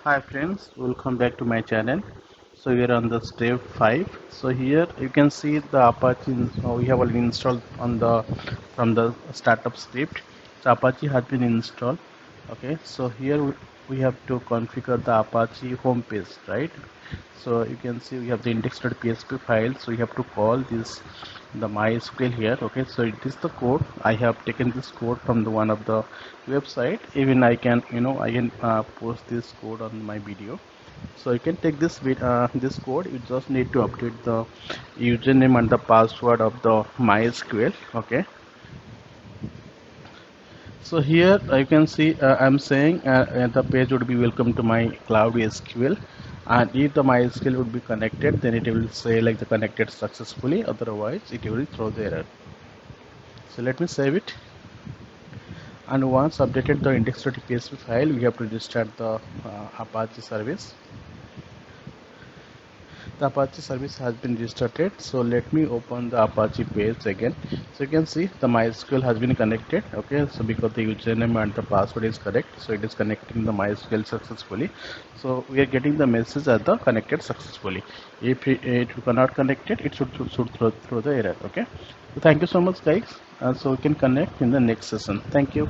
Hi friends, welcome back to my channel. So we are on the step 5. So here you can see the Apache we have already installed on the from the startup script. So Apache has been installed. Okay, so here we have to configure the Apache home page, right? So you can see we have the index.php file. So you have to call this the MySQL here. Okay, so it is the code. I have taken this code from the one of the website. Even I can post this code on my video. So you can take this code. You just need to update the username and the password of the MySQL. Okay, so here you can see I'm saying the page would be welcome to my cloud SQL, and if the MySQL would be connected, then it will say like the connected successfully, otherwise it will throw the error. So let me save it, and once updated the index.php file, we have to restart the Apache service. The Apache service has been restarted. So let me open the Apache page again. So you can see the MySQL has been connected. Okay, so because the username and the password is correct, so it is connecting the MySQL successfully. So we are getting the message as the connected successfully. If it cannot connect it, it should throw the error. Okay, so thank you so much guys. So we can connect in the next session. Thank you.